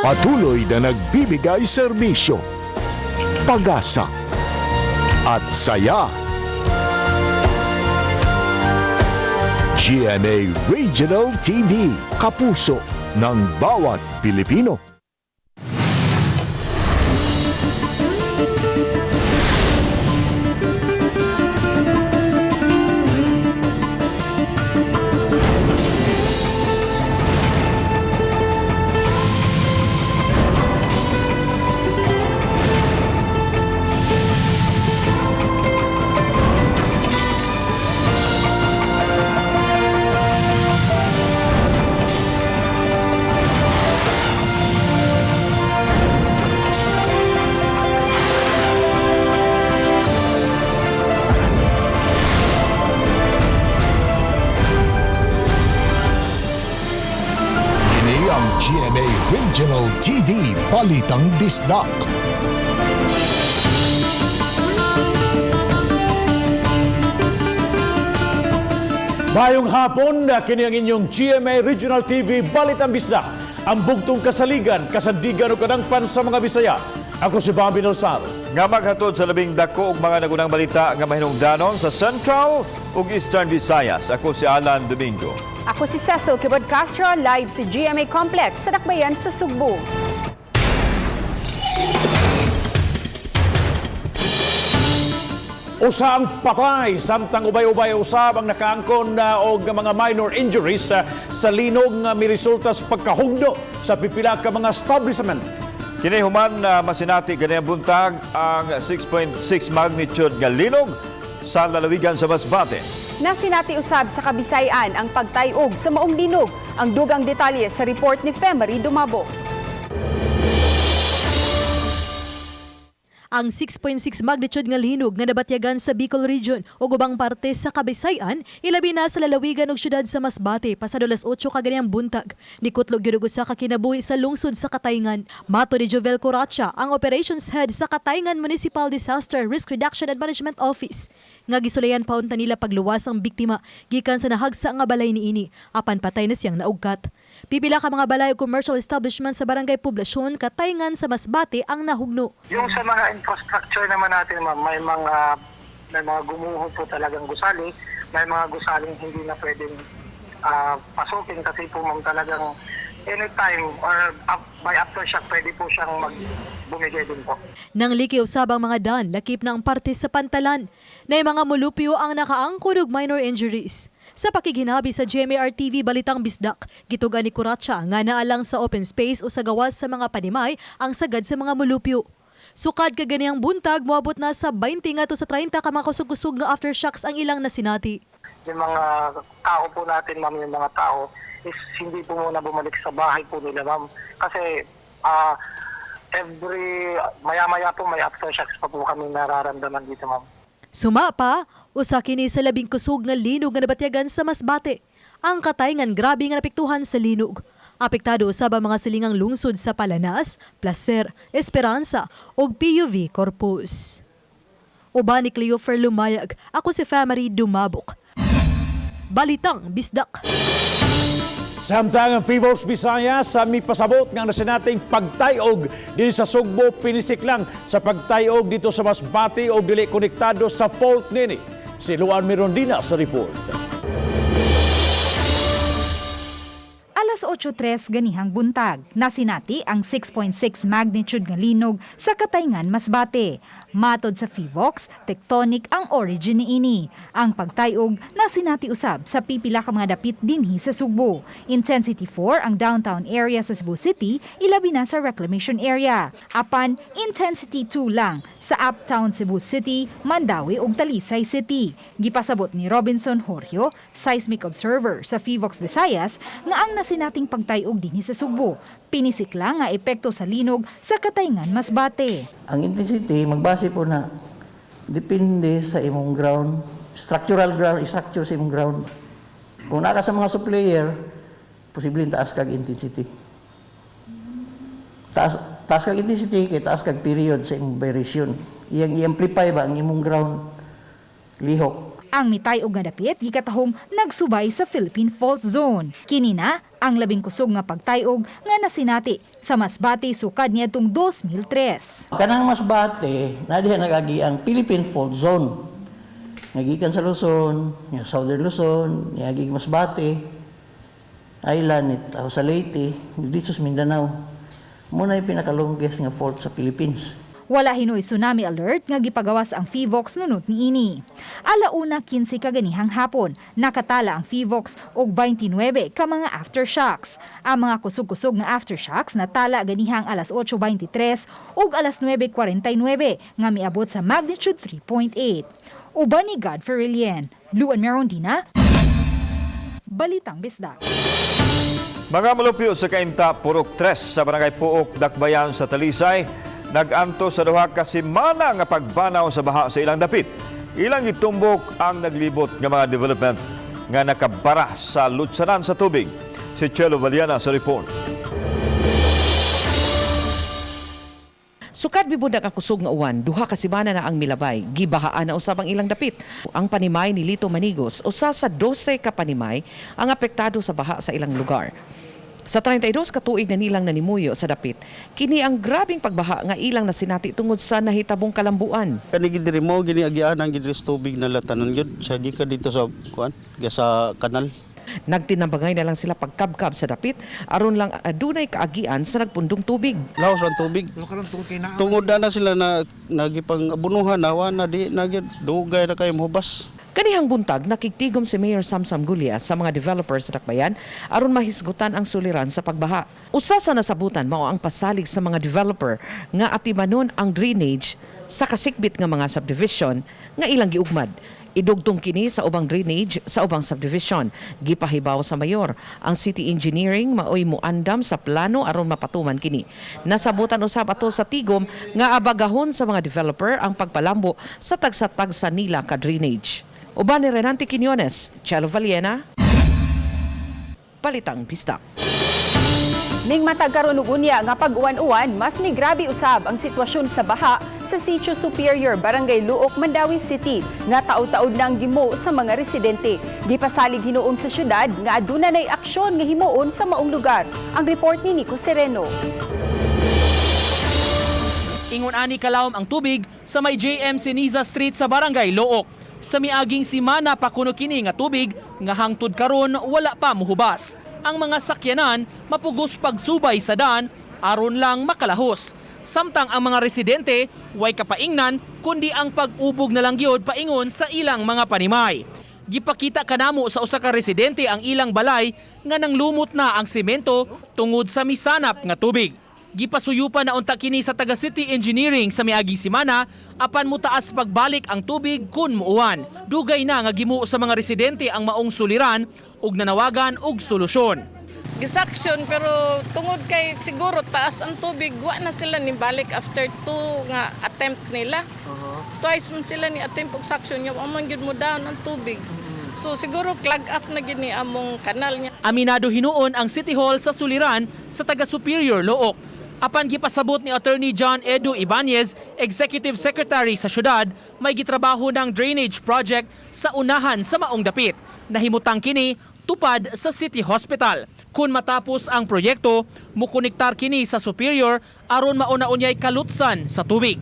Patuloy na nagbibigay serbisyo, pag-asa at saya. GMA Regional TV, kapuso ng bawat Pilipino. GMA Regional TV, Balitang Bisdak. Mayong hapon, kini ang inyong GMA Regional TV, Balitang Bisdak. Ang bugtong kasaligan, kasandigan o kadangpan sa mga Bisaya. Ako si Bobby Nolsar. Nga maghatod sa labing dako ug mga nagunang balita nga mahinungdanon sa Central ug Eastern Visayas. Ako si Alan Domingo. Ako si Cecil Kibod Castro, live si GMA Complex sa Dakbayan sa Sugbo. Usa ang patay, samtang ubay-ubay usab ang nakaangkon og mga minor injuries sa linog nga miresulta sa pagkahugno sa pipila ka mga establishment. Kini human masinati ganayang buntag ang 6.6 magnitude nga linog sa lalawigan sa Masbate. Nasinati usab sa Kabisayan ang pagtayog sa maong linog. Ang dugang detalye sa report ni Femery Dumabo. Ang 6.6 magnitude nga linog nga nabatyagan sa Bicol Region o ubang parte sa Kabisayan, ilabi na sa lalawigan ug syudad sa Masbate pasado alas 8 kaganiyang buntag. Nikutlog gyud sa kakinabuhi sa lungsod sa Katayngan. Mato ni Jovel Coracha, ang operations head sa Katayngan Municipal Disaster Risk Reduction and Management Office, nga gisulayan paunta nila pagluwas ang biktima gikan sa nahagsa nga balay niini apan patay na siyang naugkat. Pipila ka mga balay o commercial establishment sa barangay Poblasyon, Katayngan sa Masbate ang nahugno. Yung sa mga infrastructure naman natin, ma'am, may mga gumuho po talagang gusali, may mga gusaling hindi na pwedeng pasukin kasi po ma'am talagang anytime or by aftershock pwede po siyang bumigay din po. Nang liki usab ang mga dan, lakip na ang parte sa pantalan. Na mga mulupyo ang nakaangkod og minor injuries. Sa pakiginabi sa GMA-RTV Balitang Bisdak, gitugan ni Coracha nga naalang sa open space o sa gawas sa mga panimay ang sagad sa mga mulupyo. Sukad ka ganiyang buntag, moabot na sa 20 nga to sa 30 ka mga kusog-kusog nga aftershocks ang ilang nasinati. Yung mga tao po natin, ma'am, yung mga tao is hindi po muna bumalik sa bahay po nila, ma'am. Kasi maya-maya po may aftershocks pa po kami nararamdaman dito, ma'am. Suma pa, usa kini sa labing kusog nga linog nga nabatyagan sa Masbate. Ang Katayngan grabe nga napektuhan sa linog. Apektado usab ang mga silingang lungsod sa Palanas, Placer, Esperanza ug PUV Corpus. Uban ni Cleofer Lumayag, ako si Femery Dumabok. Balitang Bisdak. Samtang ang Fevers Visayas sa pasabot nga nasinating pagtayog dito sa Sugbo, pinisik lang sa pagtayog dito sa Masbate o dili konektado sa fault nini. Si Luan Mirondina sa report. Alas 8:03 ganihang buntag, nasinati ang 6.6 magnitude nga linog sa Katayngan, Masbate. Matod sa FIVOX, tectonic ang origin niini. Ang pagtayog nasinati usab sa pipila ka mga dapit dinhi sa Sugbo. Intensity 4 ang downtown area sa Cebu City, ilabi na sa reclamation area. Apan intensity 2 lang sa uptown Cebu City, Mandawi ug Talisay City. Gipasabot ni Robinson Horjo, seismic observer sa FIVOX Visayas, nga ang nasinating pagtayog dinhi sa Sugbo pinisik lang nga epekto sa linog sa Katayngan, Masbate. Ang intensity magbase po na depende sa imong ground, structural ground, structure sa imong ground. Kung naka sa mga supplier, posibleng taas kag intensity. Taas kag intensity kay taas kag period sa imong variation. Iyang i-amplify ba ang imong ground lihok. Ang mitay og nga dapit gikatahong nagsubay sa Philippine Fault Zone. Kini na ang labing kusog nga pagtayog nga nasinati sa Masbate sukad niadtong 2003. Kanang Masbate, na diha nagagi ang Philippine Fault Zone. Nagikan sa Luzon, Southern Luzon, nagigi Masbate, Island, sa Leyte, dito sa Mindanao. Muna yung pinakalongest nga fault sa Philippines. Wala hinoy tsunami alert nga gipagawas ang PHIVOLCS nunot niini. Alauna 15 kaganihang hapon, nakatala ang PHIVOLCS og 29 ka mga aftershocks. Ang mga kusog-kusog nga aftershocks natala ganihang alas 8:23 ug alas 9:49 nga miabot sa magnitude 3.8. Uban ni God Ferrilien, Luan Merondina, Balitang Bisdak. Mga malupyo sa Kainta, Purok 3 sa Barangay Puok, Dakbayan sa Talisay, nag-anto sa duha ka semana nga pagbanaw sa baha sa ilang dapit. Ilang itumbok ang naglibot nga mga development nga nakabara sa lutsanan sa tubig. Si Chelo Valiana sa report. Sukad bibudak ang kusog nga uwan, duha ka semana na ang milabay, gibahaan na usab ang ilang dapit. Ang panimay ni Lito Manigos, usa sa 12 ka panimay ang apektado sa baha sa ilang lugar. Sa 32 ka tuig na nilang nanimuyo sa dapit, kini ang grabing pagbaha nga ilang nasinati tungod sa nahitabong kalambuan. Kani gidiri mo gini agian ang gidiri sa tubig na latanon gyud sa ka dito sa sa kanal. Nagtinambangay na lang sila pagkabkab sa dapit aron lang adunay kaagian sa nagpundong tubig. Laos ang tubig. Tungod na sila na nagipang abunuhan nawa na di nagyud dugay na kay mohubas. Kanihang buntag, nakiktigom si Mayor Samsam Gulyas sa mga developers sa Dakbayan aron mahisgutan ang suliran sa pagbaha. Usa sa nasabutan mao ang pasalig sa mga developer nga atimanon ang drainage sa kasikbit nga mga subdivision nga ilang giugmad. Idugtong kini sa ubang drainage sa ubang subdivision. Gipahibaw sa mayor ang city engineering maoy muandam sa plano aron mapatuman kini. Nasabutan usab ato sa tigom nga abagahon sa mga developer ang pagpalambo sa tagsa-tagsa nila ka drainage. Uban ni Renante Quiñones, Chelo Valiena, Balitang Bisdak. Ning matag karon ug unya nga pag-uwan-uwan, mas may grabe usab ang sitwasyon sa baha sa Sitio Superior, Barangay Luok, Mandawi City nga taud-taud nang gimo sa mga residente. Gipasalig hinuon sa syudad nga aduna nay aksyon nga himuon sa maong lugar. Ang report ni Nico Sereno. Ingon ani kalawom ang tubig sa may JM Siniza Street sa Barangay Luok. Sa miaging simana pa kuno kini nga tubig nga hangtod karon wala pa mohubas. Ang mga sakyanan mapugos pagsubay sa daan aron lang makalahos. Samtang ang mga residente way kapaingnan kundi ang pag-ubog na lang gyud paingon sa ilang mga panimay. Gipakita kanamo sa usa ka residente ang ilang balay nga nanglumot na ang semento tungod sa misanap nga tubig. Gipasuyupan na unta kini sa taga City Engineering sa miaging semana apan mutaas pagbalik ang tubig kun muuwan. Dugay na nga gimuo sa mga residente ang maong suliran ug nanawagan og solusyon. Gisaksyon pero tungod kay siguro taas ang tubig, wa na sila ni balik after 2 nga attempt nila. Twice man sila ni attempt og saksyon nya amon gyud mo down ang tubig. So siguro clog up na gyud ni among kanal niya. Aminado hinuon ang City Hall sa suliran sa taga Superior Luok. Apan gipasabot ni Attorney John Edu Ibanez, Executive Secretary sa syudad, may gitrabaho ng drainage project sa unahan sa maong dapit. Nahimutang kini tupad sa City Hospital. Kung matapos ang proyekto, mukonektar kini sa Superior aron mauna-unyay kalutsan sa tubig.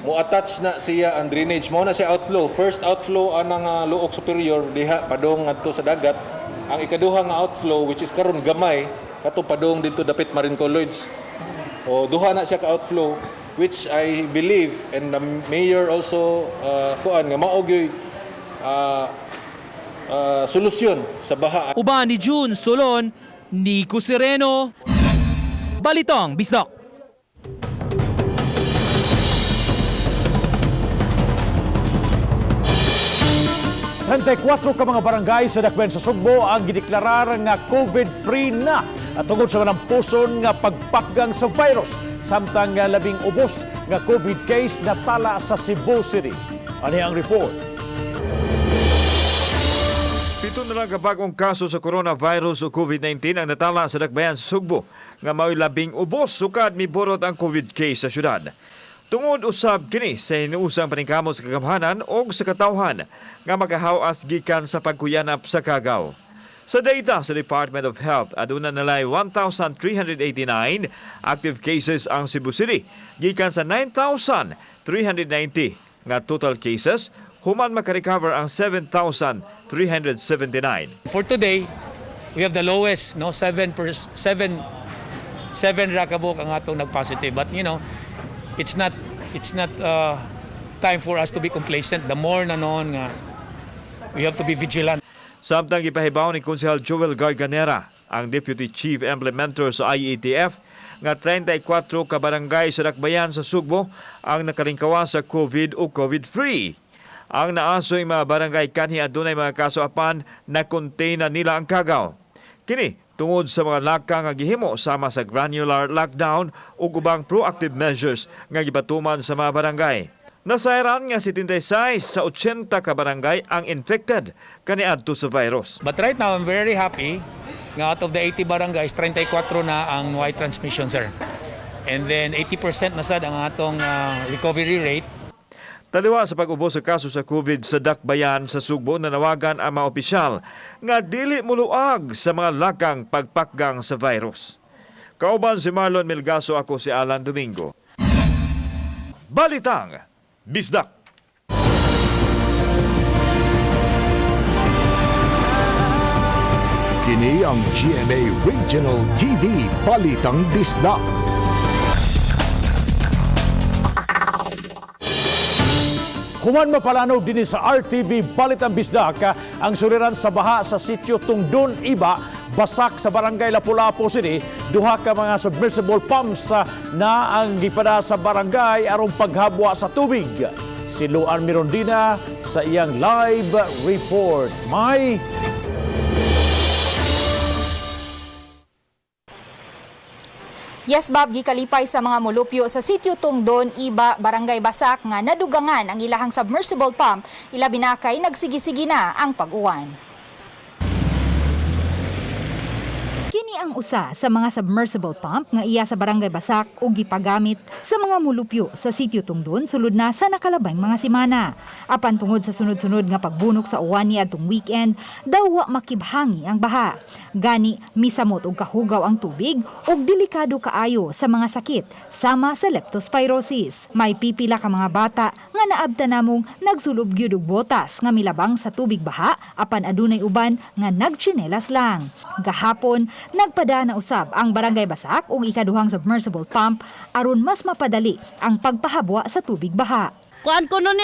Mo-attach na siya ang drainage. Mao na siya outflow. First outflow anang Luok Superior diha padong ngadto sa dagat. Ang ikaduha nga outflow which is karon gamay kato padong dito dapit Marine Colloids. O duha na siya ka outflow which I believe and the mayor also kuan nga mao gyud solusyon sa baha. Uban ni June Solon, Nico Sereno, Balitang Bisdak. 34 ka mga barangay sa Dakbayan sa Sugbo ang gideklarar nga COVID-free na at tungod sa manampuson nga pagpakgang sa virus. Samtang nga labing ubos nga COVID case natala sa Cebu City. Ano ang report? 7 na lang kabagong kaso sa coronavirus o COVID-19 ang natala sa Dakbayan sa Sugbo nga mao'y labing ubos sukad miborot ang COVID case sa syudad. Tungod usab kini sa hinuusang paningkamot sa kagamhanan o sa katawhan nga magahawas gikan sa pagkuyanap sa kagaw. Sa data sa Department of Health, aduna nalay 1,389 active cases ang Cebu City. Gikan sa 9,390 nga total cases, human makarecover ang 7,379. For today, we have the lowest, no, 7 rakabok ang atong nag-positive. But it's not time for us to be complacent. The more na noon nga, we have to be vigilant. Samtang ipahibaw ni Konsehal Joel Garganera, ang Deputy Chief Implementer sa IETF, nga 34 ka barangay sa Dakbayan sa Sugbo ang nakalingkawa sa COVID o COVID-free. Ang naasoy mga barangay kanhi adunay mga kaso apan na contain na nila ang kagaw. Kini tungod sa mga laka nga gihimo sama sa granular lockdown o ubang proactive measures nga gibatuman sa mga barangay. Nasairan nga 76 sa 80 ka barangay ang infected kaniadto sa virus. But right now, I'm very happy nga out of the 80 barangays, 34 na ang white transmission, sir. And then 80% na sad ang atong recovery rate. Taliwa sa pag-ubos sa kaso sa COVID sa Dakbayan sa Sugbo, nanawagan ang mga opisyal nga dili muluag sa mga lakang pagpakgang sa virus. Kauban si Marlon Melgaso, ako si Alan Domingo. Balitang Bisdak. Kini ang GMA Regional TV Balitang Bisdak. Human mapalanog din sa RTV Balitang Bisdak ang suliran sa baha sa sitio Tungdon, Iba, Basak sa Barangay Lapu-Lapu City. Duha ka mga submersible pumps na ang gipada sa barangay aron paghabwa sa tubig. Si Luan Mirondina sa iyang live report. May Yes, Bob, gikalipay sa mga mulupyo sa sitio Tungdon, Iba, Barangay Basak nga nadugangan ang ilahang submersible pump, ilabi na kay nagsigi-sige na ang pag-uwan. Kini ang usa sa mga submersible pump nga iya sa Barangay Basak ug gipagamit sa mga mulupyo sa sitio Tungdon sulod na sa nakalabang mga semana. Apan tungod sa sunod-sunod nga pagbunok sa uwan niadtong weekend, daw wa makibhangi ang baha. Gani misamot og kahugaw ang tubig ug delikado kaayo sa mga sakit sama sa leptospirosis. May pipila ka mga bata nga naabta namong nagsulob gyud og botas nga milabang sa tubig baha apan adunay uban nga nagtsinelas lang. Gahapon nagpada na usab ang Barangay Basak ug ikaduhang submersible pump aron mas mapadali ang pagpahabwa sa tubig baha. Kuan ko nun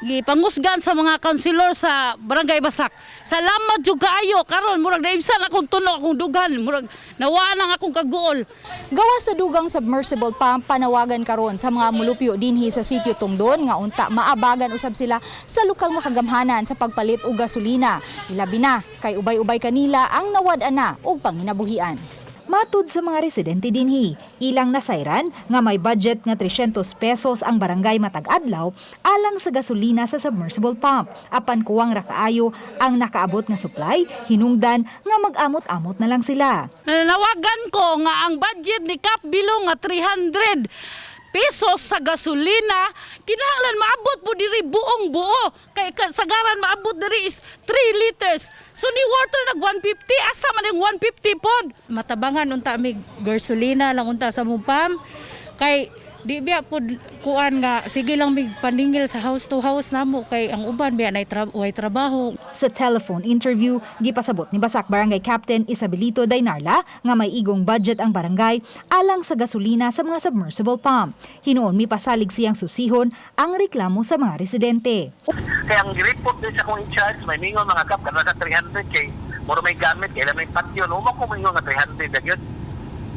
gipangusgan sa mga kansilor sa Barangay Basak. Salamat jud kaayo karon murag naibsan akong tuno akong dugan, murag nawaan ang akong kaguol. Gawa sa dugang submersible pump panawagan karon sa mga mulupyo dinhi sa sitio Tungdon nga unta maabagan usab sila sa lokal nga kagamhanan sa pagpalit og gasolina. Ilabi na kay ubay-ubay kanila ang nawad-an na og panginabuhian. Matud sa mga residente dinhi, ilang nasayran nga may budget nga 300 pesos ang barangay matag adlaw alang sa gasolina sa submersible pump. Apan kuwang ra kaayo ang nakaabot nga supply, hinungdan nga mag-amot-amot na lang sila. Nanawagan ko nga ang budget ni Kap Bilong nga 300 pesos sa gasolina, kinahanglan maabot po diri buong buo. Kay sagaran maabot diri is 3 liters. So ni water nag 150, asa man yung 150 pod. Matabangan unta mig gasolina lang unta sa mupam. Kay di biya pod kuan nga sige lang mig paningil sa house to house namo kay ang uban biya nay trabaho. Sa telephone interview, gipasabot ni Basak Barangay Captain Isabelito Dainarla nga may igong budget ang barangay alang sa gasolina sa mga submersible pump. Hinuon mi pasalig siyang susihon ang reklamo sa mga residente. Kaya ang report din sa kong in-charge, may mingon mga kap, kana sa 300 kay moro may gamit, kaya may patio, no ko mingon nga 300 nagyod.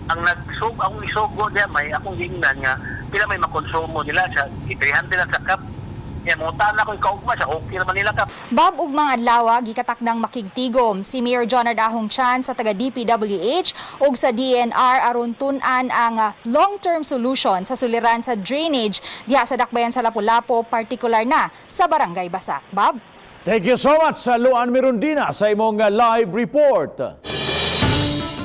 Ang isugo diya may akong gingnan nga pila may makonsumo nila sa 300 lang sa kap. Kaya muta na ko ikaugma sa okay naman nila kap. Bob ug mga adlaw gikatakdang makigtigom si Mayor John Ardahong Chan sa taga DPWH ug sa DNR aron tun-an ang long-term solution sa suliran sa drainage diha sa Dakbayan sa Lapu-Lapu, partikular na sa Barangay Basak. Bob? thank you so much sa Luan Mirondina sa imong live report.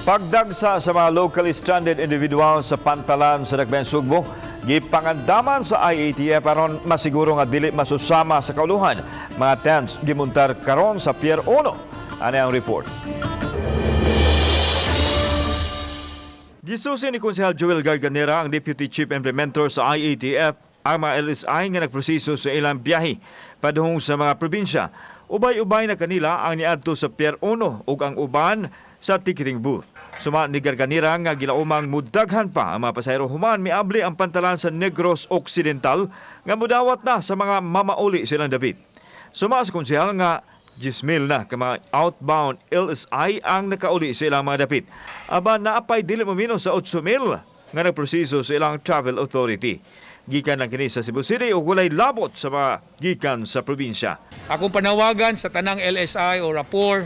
Pagdagsa sa mga locally stranded individual sa Pantalan sa Dakbayan Sugbo, gipangandaman sa IATF aron masiguro nga dili masusama sa kauluhan mga tents gimuntar karon sa Pier 1. Ano ang report? Gisusi ni Konsehal Joel Garganera, ang Deputy Chief Implementer sa IATF, ang mga LSI nga nagproseso sa ilang biyahe padung sa mga probinsya. Ubay-ubay na kanila ang niadto sa Pier 1 ug ang uban sa ticketing booth. Suma ni Garganera nga gilaumang mudaghan pa ang mga pasahero human miabli ang pantalan sa Negros Occidental nga mudawat na sa mga mamauli silang dapit. Suma sa konsehal nga 10,000 na ka mga outbound LSI ang nakauli sa ilang mga dapit. Aba naapay dili mamino sa 8,000 nga nagproseso sa ilang travel authority. Gikan lang kini sa Cebu City ug walay labot sa mga gikan sa probinsya. Akong panawagan sa tanang LSI o rapport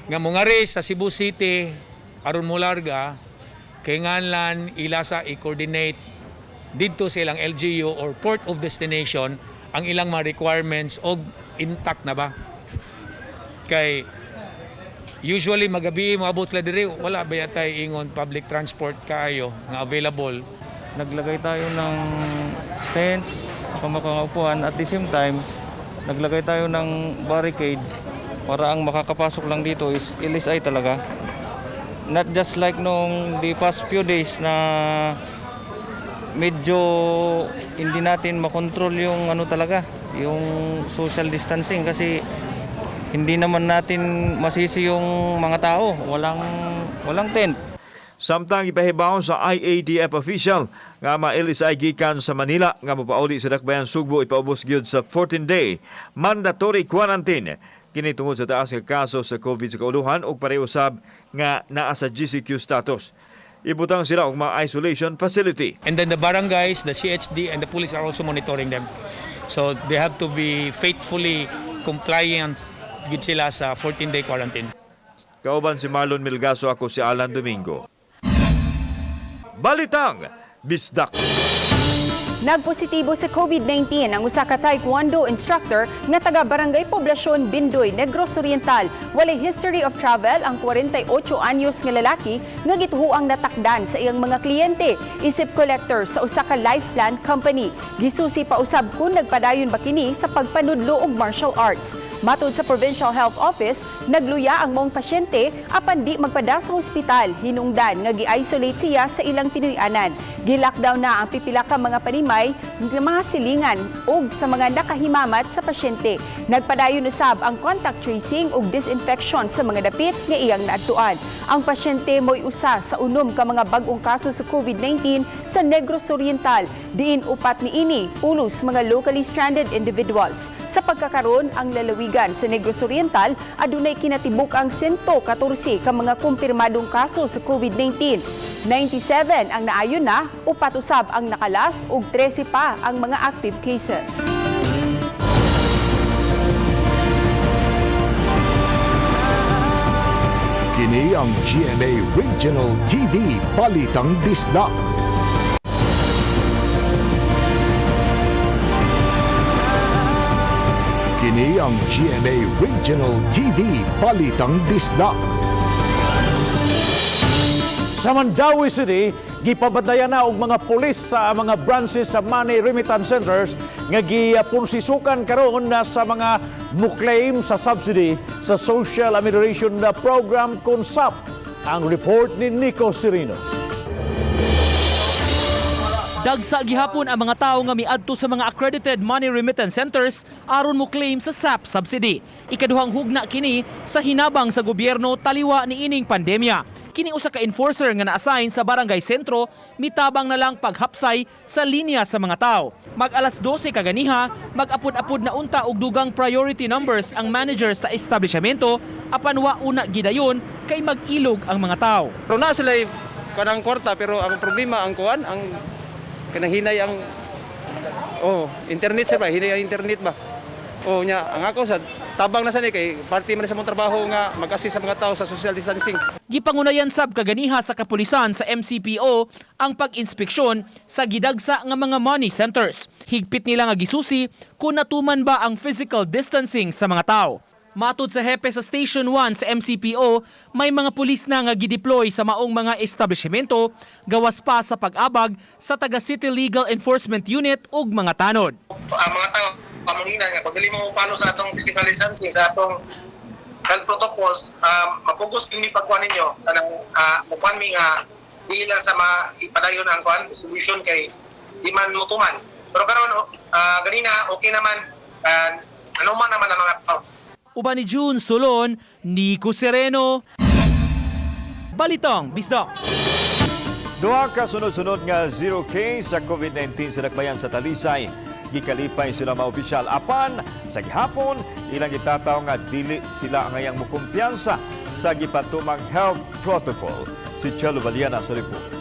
nga mungari sa Cebu City aron mularga kay nganlan ilasa i-coordinate didto sa ilang LGU or port of destination ang ilang mga requirements og intact na ba. Kay usually magabi moabot la diri wala bayatay ingon public transport kaayo nga available. Naglagay tayo ng tent, makaupuan at the same time naglagay tayo ng barricade para ang makakapasok lang dito is LSI talaga. Not just like nung the past few days na medyo hindi natin makontrol yung ano talaga, yung social distancing kasi hindi naman natin masisi yung mga tao, walang tent. Samtang ipahibaw sa IATF official nga mga LSI gikan sa Manila nga mopauli sa Dakbayan Sugbo ipaubos gyud sa 14-day mandatory quarantine kini tungod sa taas nga kaso sa COVID sa kauluhan ug pareho usab nga naa sa GCQ status. Ibutang sila og mga isolation facility. And then the barangays, the CHD and the police are also monitoring them. So they have to be faithfully compliant gid sila sa 14-day quarantine. Kauban si Marlon Milgaso, ako si Alan Domingo. Balitang Bisdak. Nagpositibo sa COVID-19 ang usa ka taekwondo instructor nga taga Barangay Poblasyon Bindoy, Negros Oriental. Walay history of travel ang 48 anyos nga lalaki nga gituhuang natakdan sa iyang mga kliyente isip collector sa usa ka life plan company. Gisusi pa usab kun nagpadayon ba kini sa pagpanudlo og martial arts. Matod sa Provincial Health Office, nagluya ang mong pasyente apan di magpada sa hospital. Hinungdan nga gi-isolate siya sa ilang pinuy-anan. Gi-lockdown na ang pipila ka mga panimay, mga silingan ug sa mga nakahimamat sa pasyente. Nagpadayon usab ang contact tracing ug disinfection sa mga dapit nga iyang naadtuan. Ang pasyente mo'y usa sa unom ka mga bag-ong kaso sa COVID-19 sa Negros Oriental. Diin upat ni ini ulos mga locally stranded individuals. Sa pagkakaroon ang lalawigan sa Negros Oriental adunay kinatibuk ang 114 ka mga kumpirmadong kaso sa COVID-19. 97 ang naayon na, upat usab ang nakalas ug 13 pa ang mga active cases. Kini ang GMA Regional TV Balitang Bisdak. Kini ang GMA Regional TV Balitang Bisdak. Sa Mandawi City, gipabadayan na og mga pulis sa mga branches sa money remittance centers nga gipursisukan karon na sa mga mo-claim sa subsidy sa Social Amelioration Program CONSAP. Ang report ni Nico Cirino. Dagsa gihapon ang mga tawo nga miadto sa mga accredited money remittance centers aron mo claim sa SAP subsidy. Ikaduhang hugna kini sa hinabang sa gobyerno taliwa ni ining pandemya. Kini usa ka enforcer nga na-assign sa barangay sentro mitabang na lang paghapsay sa linya sa mga tawo. Mag-alas 12 kaganiha, mag-apod-apod na unta og dugang priority numbers ang manager sa establishmento apan wa una gidayon kay mag-ilog ang mga tawo. Pero na sila kanang kwarta pero ang problema ang kuan ang kanang hinay ang internet sir ba hinay ang internet ba nya ang ako sa tabang na sani kay party man sa mong trabaho nga mag-assist sa mga tao sa social distancing. Gipangunayan sab kaganiha sa kapulisan sa MCPO ang pag-inspeksyon sa gidagsa nga mga money centers. Higpit nila nga gisusi kung natuman ba ang physical distancing sa mga tao. Matod sa hepe sa Station 1 sa MCPO, may mga pulis na nga gideploy sa maong mga establishmento, gawas pa sa pag-abag sa taga City Legal Enforcement Unit ug mga tanod. Ang mga tao, pamangina nga, pag dili mo follow sa atong physical distancing, sa atong health protocols, mapugos kini pagkuhan ninyo kanang mukuan mi nga dili lang sa ipadayon ang kuan distribution kay di man mutuman. Pero karon ganina okay naman, ano man naman ang mga tao. Uban ni June Solon, Nico Sereno, Balitang Bisdak. Duha ka sunod-sunod nga 0 case sa COVID-19 sa Dakbayan sa Talisay. Gikalipay sila mga opisyal. Apan, sa gihapon, ilang itataw nga dili sila ngayang mukumpiyansa sa gipatumang health protocol. Si Chelo Valiana sa report.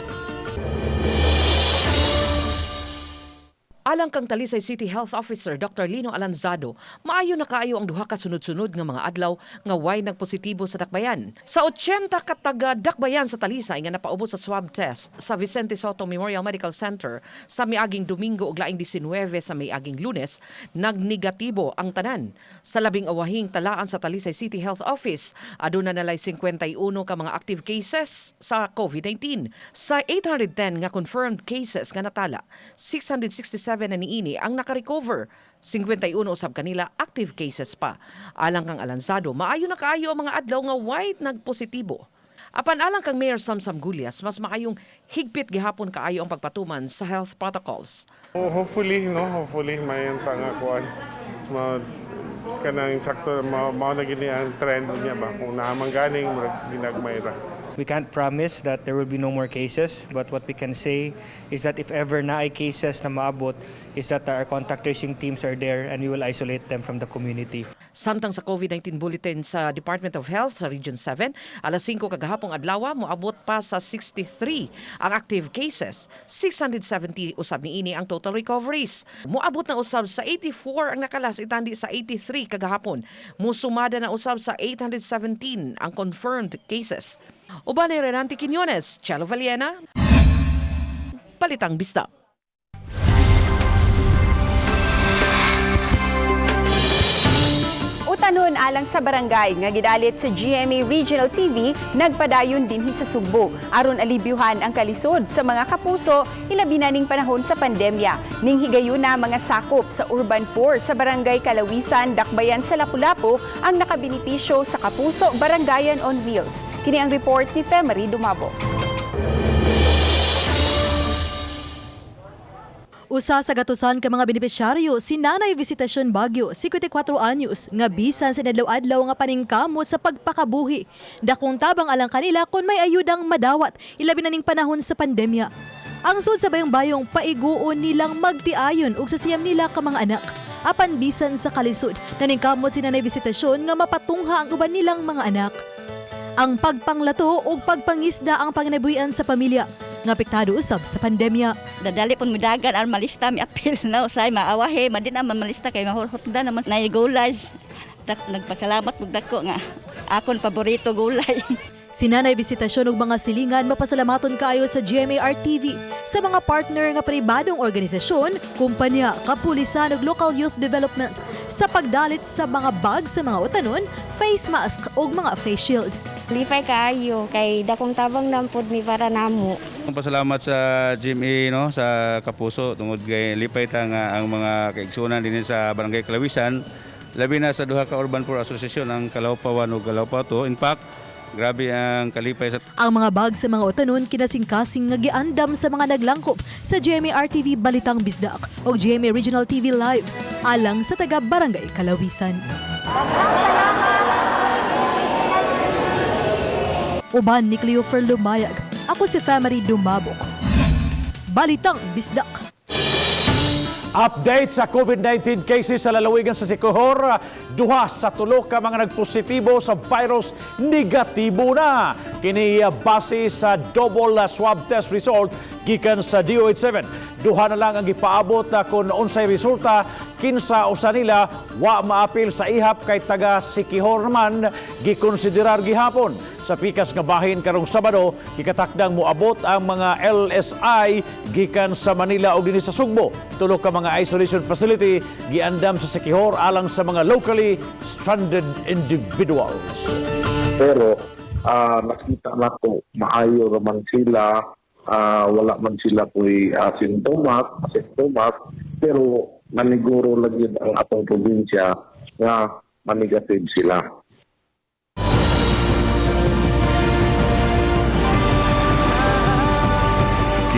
Alang kang Talisay City Health Officer Dr. Lino Alanzado, maayo na kaayo ang duha ka sunod-sunod nga mga adlaw nga way nagpositibo sa Dakbayan. Sa 80 ka taga Dakbayan sa Talisay nga napaubos sa swab test sa Vicente Soto Memorial Medical Center sa miaging Domingo ug laing 19 sa miaging Lunes, nagnegatibo ang tanan. Sa labing awahing talaan sa Talisay City Health Office, aduna nalay 51 ka mga active cases sa COVID-19. Sa 810 nga confirmed cases nga natala, 667 na niini ang nakarecover. 51 usab kanila active cases pa. Alang kang Alanzado, maayo na kaayo ang mga adlaw nga wide nagpositibo. Apan alang kang Mayor Samsam Gulyas, mas maayong higpit gihapon kaayo ang pagpatuman sa health protocols. Hopefully may tanga kuan. Kanang sakto mao na gini ang trend niya ba kung naman ganing ginagmay ra. We can't promise that there will be no more cases, but what we can say is that if ever na ay cases na maabot, is that our contact tracing teams are there and we will isolate them from the community. Samtang sa COVID-19 bulletin sa Department of Health sa Region 7, alas 5 kagahapong adlaw moabot pa sa 63 ang active cases. 670 usab niini ang total recoveries. Moabot na usab sa 84 ang nakalas itandi sa 83 kagahapon. Musumada na usab sa 817 ang confirmed cases. Uban ni Renante Quiñones, Chelo Valiena, Balitang Bisdak. Utanon alang sa barangay nga gidalit sa GMA Regional TV nagpadayon dinhi sa Sugbo aron alibyuhan ang kalisod sa mga kapuso ilabi na ning panahon sa pandemya. Ning higayon na mga sakop sa Urban Poor sa Barangay Kalawisan, Dakbayan sa Lapu-Lapu ang nakabinipisyo sa Kapuso Barangayan on Wheels. Kini ang report ni Femery Dumabo. Usa sa gatusan ka mga benepisyaryo si Nanay Visitasyon Baguio, 54 anyos, nga bisan sa adlaw-adlaw nga paningkamo sa pagpakabuhi. Dakong tabang alang kanila kung may ayudang madawat, ilabi na ning panahon sa pandemya. Ang sud sa bayong-bayong paiguon nilang magtiayon ug sa siyam nila ka mga anak. Apan bisan sa kalisod, naningkamo si Nanay Visitasyon nga mapatungha ang uban nilang mga anak. Ang pagpanglato ug pagpangisda ang panginabuhian sa pamilya nga apektado usab sa pandemya. Dadali pun midagan al malista mi apil na usay maawahe madin man malista kay mahurhutda naman nay gulay. Nagpasalamat pud dako nga akon paborito gulay. Si Nanay Visitasyon ug mga silingan mapasalamaton kaayo sa GMA-RTV sa mga partner nga pribadong organisasyon, kumpanya, kapulisan ug local youth development sa pagdalit sa mga bag sa mga utanon, face mask ug mga face shield. Lipay kaayo kay dakong tabang nampod ni para namo. Pasalamat sa GMA no sa Kapuso tungod kay lipay ta nga ang mga kaigsunan dinhi sa Barangay Kalawisan labi na sa duha ka Urban Poor Association ang Kalawpa 1 ug Kalawpa 2. In fact, grabe ang kalipay sa ang mga bag sa mga utanon kinasing-kasing nga giandam sa mga naglangkop sa GMA-RTV Balitang Bisdak o GMA Regional TV Live alang sa taga Barangay Kalawisan. Uban ni Cleofer Lumayag, ako si Femery Dumabok. Balitang Bisdak. Update sa COVID-19 cases sa lalawigan sa Siquijor. Duha sa tulo ka mga nagpositibo sa virus negatibo na. Kini base sa double swab test result gikan sa DOH-7. Duha na lang ang ipaabot na kung unsay resulta, kinsa usa nila wa maapil sa ihap kay taga Siquijor naman gikonsiderar gihapon. Sa pikas nga bahin karong Sabado, gikatakdang moabot ang mga LSI gikan sa Manila ug dinhi sa Sugbo. Tulo ka mga isolation facility giandam sa Siquijor alang sa mga locally stranded individuals. Pero nakita nato maayo raman sila, wala man sila po'y asymptomatic, pero maniguro lagi ang atong probinsya nga manigative sila.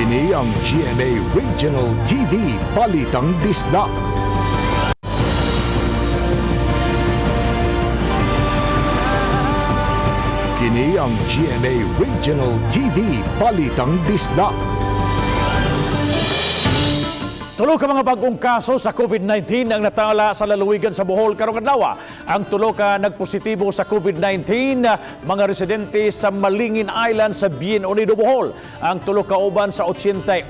Kini ang GMA Regional TV Balitang Disda. Kini ang GMA Regional TV Balitang Disda. Tulo ka mga bagong kaso sa COVID-19 ang natala sa lalawigan sa Bohol karong adlaw. Ang tulo ka nagpositibo sa COVID-19 mga residente sa Malingin Island sa Bien Unido, Bohol. Ang tulo ka uban sa 81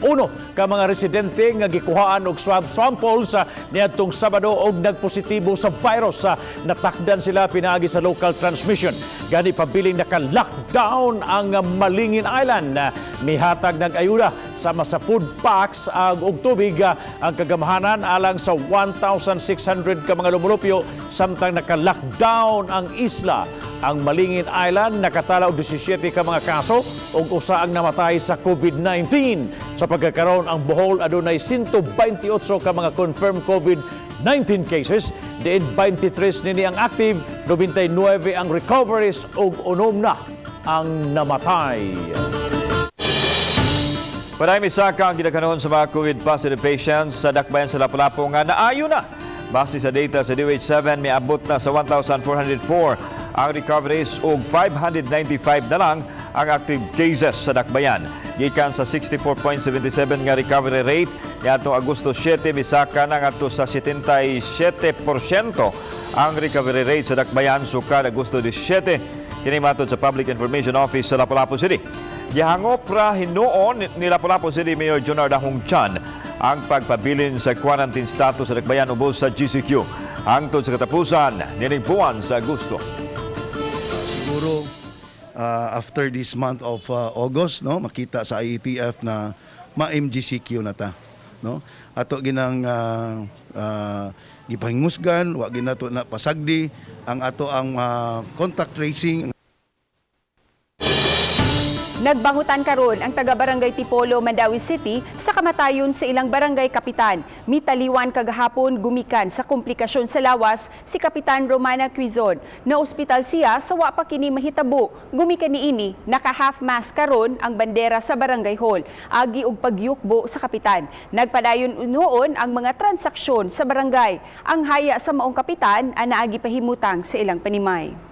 ka mga residente nga gikuhaan og swab samples niadtong Sabado og nagpositibo sa virus. Natakdan sila pinaagi sa local transmission. Gani pabiling naka-lockdown ang Malingin Island. Mihatag nag-ayuda sama sa food packs og tubig ang kagamahanan alang sa 1,600 ka mga lumulupyo samtang naka-lockdown ang isla. Ang Malingin Island nakatala og 17 ka mga kaso ug usa ang namatay sa COVID-19. Sa pagkakaroon ang Bohol adunay 128 ka mga confirmed COVID-19 cases, diin 23 nini ang active, 99 ang recoveries ug 6 na ang namatay. Marami saka ang ginakaroon sa mga COVID-positive patients sa dakbayan sa Lapu-Lapu nga naayo na. Base sa data sa DOH7, may abot na sa 1,404 ang recoveries ug 595 na lang ang active cases sa dakbayan. Gikan sa 64.77 nga recovery rate niadtong Agosto 7, misaka na ngadto sa 77% ang recovery rate sa dakbayan sukad Agosto 17. Kini matod sa Public Information Office sa Lapu-Lapu City. Gihangop ra hinuon ni Lapu-Lapu City Mayor Jonar Dahong Chan ang pagpabilin sa quarantine status sa dakbayan ubos sa GCQ hangtod sa katapusan nining buwan sa Agosto. Siguro after this month of August, no, makita sa IETF na ma-MGCQ na ta, no. Ato ginang gipahingusgan, wa ginato na pasagdi ang ato ang contact tracing. Nagbangutan karon ang taga-barangay Tipolo, Mandawi City sa kamatayon sa ilang barangay kapitan. Mitaliwan kagahapon gumikan sa komplikasyon sa lawas si Kapitan Romana Quizon. Na ospital siya sa wa pa kini mahitabo. Gumikan niini naka-half mask karon ang bandera sa barangay hall. Agi og pagyukbo sa kapitan. Nagpadayon noon ang mga transaksyon sa barangay. Ang haya sa maong kapitan ana agi pahimutang sa ilang panimay.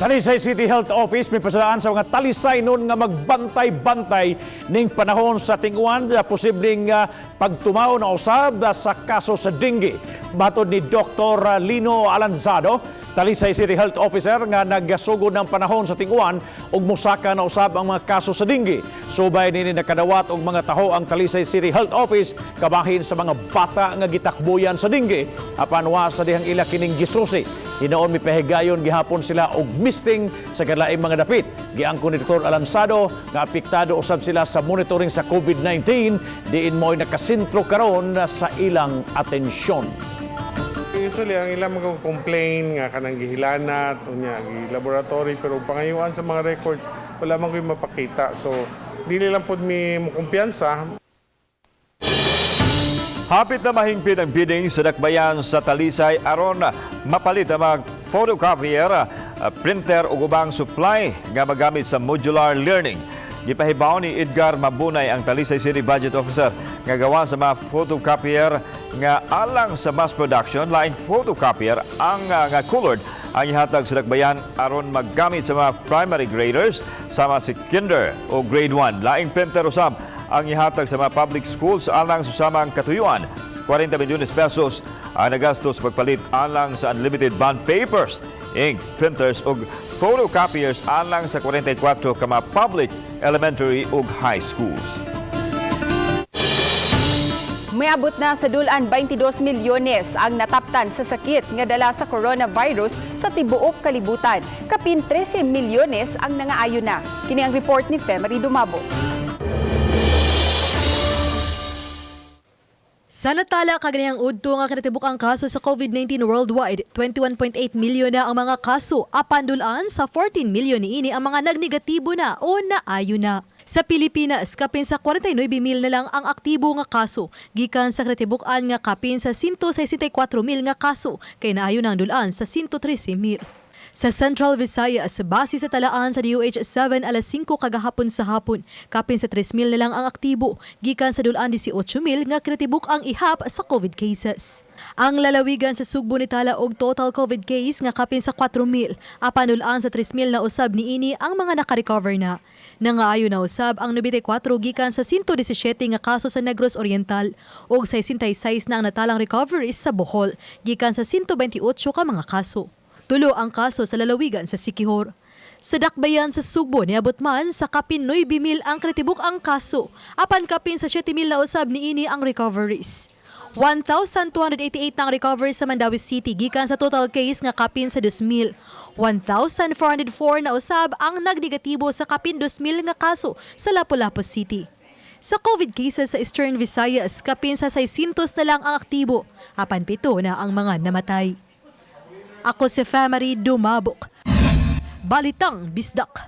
Talisay City Health Office may pasalaan sa mga talisay nun nga magbantay-bantay ning panahon sa tinguan na posibleng pagtumaw na usab sa kaso sa dengue. Matod ni Dr. Lino Alanzado, Talisay City Health Officer nga nagasugod ng panahon sa tinguan ug musaka na usab ang mga kaso sa dengue. Subay nini nakadawat og mga taho ang Talisay City Health Office kabahin sa mga bata nga gitakbuyan sa dengue. Apan wa sa dihang ila kining gisusi. Hinoon mipahigayon gihapon sila og misting sa kalaing mga dapit. Giangko ni Dr. Alanzado nga apektado usab sila sa monitoring sa COVID-19 diin mo'y nakasentro karon sa ilang atensyon. Usually, ang ilang mag-complain nga kanang gihilanat, gi-laboratory, pero pangayuan sa mga records, wala man ko yung mapakita. So, di lang po may kumpiyansa. Hapit na mahingpit ang bidding sa dakbayan sa Talisay aron mapalit ang mga photocopier, printer o ubang supply nga magamit sa modular learning. Gipahibaw ni Edgar Mabunay ang Talisay City Budget Officer nga gawa sa mga photocopier nga alang sa mass production, laing photocopier ang nga colored ang ihatag sa dakbayan aron maggamit sa mga primary graders sama si kinder o grade 1. Laing printer usab ang ihatag sa mga public schools alang sa samang katuyuan. 40 milyones pesos ang nagastos pagpalit alang sa unlimited bond papers, ink, printers ug photocopiers alang sa 44 ka mga public, elementary ug high schools. Mayabot na sa dulan 22 milyones ang nataptan sa sakit nga dala sa coronavirus sa tibuok kalibutan. Kapin 13 milyones ang nangaayo na. Kini ang report ni Femery Dumabo. Sa natala kaganihang udto nga kinatibuk ang kaso sa COVID-19 worldwide, 21.8 milyon na ang mga kaso, apandulaan sa 14 milyon niini ang mga nagnegatibo na o naayo na. Sa Pilipinas, kapin sa 49,000 na lang ang aktibo nga kaso, gikan sa kinatibukan nga kapin sa 164,000 nga kaso, kay naayo na ang dulaan sa 113,000. Sa Central Visayas, base sa talaan sa DOH-7 alas 5 kagahapon sa hapon, kapin sa 3,000 na lang ang aktibo, gikan sa dulaan 18,000 nga kritibuk ang ihap sa COVID cases. Ang lalawigan sa Sugbo ni tala og total COVID case nga kapin sa 4,000, apan dulaan sa 3,000 na usab niini ang mga naka-recover na. Nangaayo na usab ang 94 gikan sa 117 nga kaso sa Negros Oriental ug 66 na ang natalang recoveries sa Bohol, gikan sa 128 ka mga kaso. Tulo ang kaso sa lalawigan sa Siquijor. Sa dakbayan sa Sugbo niabot man sa kapin 9,000 ang kritibuk ang kaso, apan kapin sa 7,000 na usab niini ang recoveries. 1,288 ang recovery sa Mandawi City gikan sa total case nga kapin sa 2,000. 1,404 na usab ang nagnegatibo sa kapin 2,000 nga kaso sa Lapu-Lapu City. Sa COVID cases sa Eastern Visayas, kapin sa 600 na lang ang aktibo, apan 7 na ang mga namatay. Ako si Famary Dumabok. Balitang Bisdak.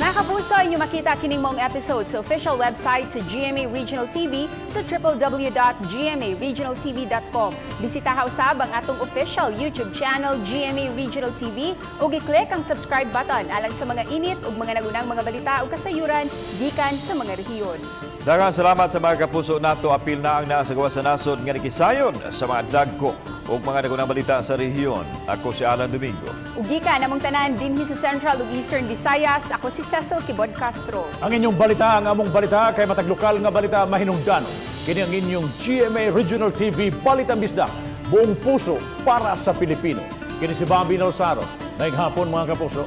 Mga kapuso, inyo makita kining mong episode sa official website sa GMA Regional TV sa www.gmaregionaltv.com. Bisitaha usab ang atong official YouTube channel GMA Regional TV ug i-click ang subscribe button alang sa mga init ug mga nagunang mga balita ug kasayuran gikan sa mga rehiyon. Daghang salamat sa mga kapuso nato. Apil na ang naa sa gawas sa nasod nga nakisayon sa mga dagko ug mga nagunang balita sa rehiyon. Ako si Alan Domingo. Ug gikan namong tanan dinhi sa Central ug Eastern Visayas, ako si Cecil Kibod Castro. Ang inyong balita, ang among balita, kay matag lokal nga balita mahinungdanon. Kini ang inyong GMA Regional TV Balitang Bisdak, buong puso para sa Pilipino. Kini si Bambi Nalsaro. Naing hapon mga kapuso.